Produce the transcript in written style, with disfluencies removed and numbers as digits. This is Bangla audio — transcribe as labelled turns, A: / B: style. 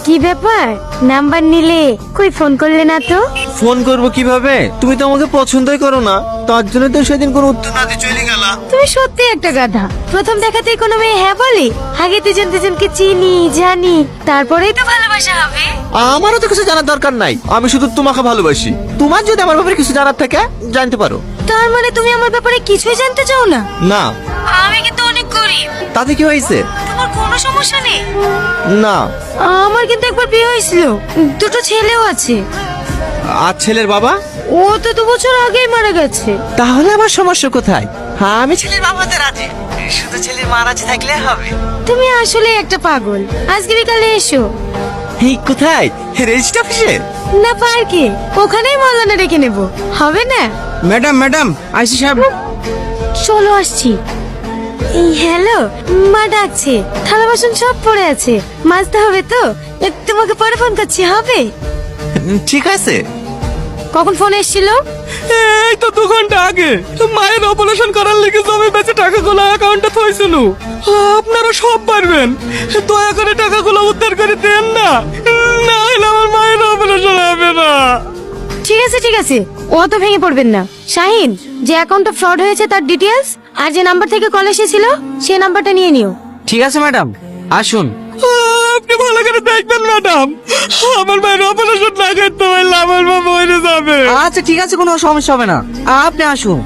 A: কি ব্যাপার, নাম্বার নিলে কই ফোন করলে না তো?
B: ফোন করব কিভাবে? তুমি তো আমাকে পছন্দই করো না, তার জন্য তো সেদিন কোনো উত্তর না দিয়ে চলে গেলা।
A: তুমি সত্যি একটা গাধা। প্রথম দেখাতেই কোনো মেয়ে হ্যাঁ বলে? আগে দুজন দুজনকে চিনি জানি, তারপরেই তো ভালোবাসা হবে।
B: আমারও তো কিছু জানার দরকার নাই, আমি শুধু তোমাকে ভালোবাসি। তোমার যদি আমার ব্যাপারে কিছু জানার থাকে জানতে পারো।
A: তার মানে তুমি আমার ব্যাপারে কিছুই জানতে চাও না?
B: না।
A: আমি কিন্তু অনেক গরিব।
B: তাতে কি হয়েছে?
A: তোমার কোনো সমস্যা নেই?
B: না।
A: আমার কিন্তু একবার বিয়ে হয়েছিল, দুটো ছেলেও আছে।
B: আর ছেলের বাবা?
A: ও তো 2 বছর আগেই মারা গেছে।
B: তাহলে আমার সমস্যা কোথায়? হ্যাঁ, আমি ছেলের বাবাতে রাজি, শুধু ছেলের মা রাজি থাকলে হবে।
A: তুমি আসলে একটা পাগল। আজকে বিকালে এসো।
B: এই কোথায়? রেজিস্ট্রি অফিসে?
A: না, পার্কে। ওখানেই মৌলানা রেখে নেব, হবে না?
C: ম্যাডাম আইসি সাহেব।
A: চলো আসছি। এই হ্যালো, মা ডাকছে। থালা বাসন সব পড়ে আছে, মাজতে হবে তো। তোমাকে পরে ফোন করছি, হবে?
B: ঠিক আছে।
A: কখন ফোন এসেছিল?
C: এই তো 2 ঘন্টা আগে। মায়ের অপারেশন করার লেগে জমি বেচে টাকাগুলো অ্যাকাউন্টে থইছিল। আপনারা সব পারবেন, দয়া করে টাকাগুলো উদ্ধার করে দেন না, না হলে আমার মায়ের অপারেশন হবে না।
A: ঠিক আছে ঠিক আছে, ও তো ভেঙে পড়বেন না। শাহিন, যে অ্যাকাউন্টে ফ্রড হয়েছে তার ডিটেলস আর যে নাম্বার থেকে কল এসেছিল সেই নাম্বারটা নিয়ে নিও।
C: ঠিক আছে ম্যাডাম, আসুন। আপনি ভালো করে দেখবেন ম্যাডাম, আমার মায়ের অপারেশন না করতে পারলে আমার মা মরে যাবে। আচ্ছা ঠিক আছে, কোনো সমস্যা হবে না, আপনি আসুন।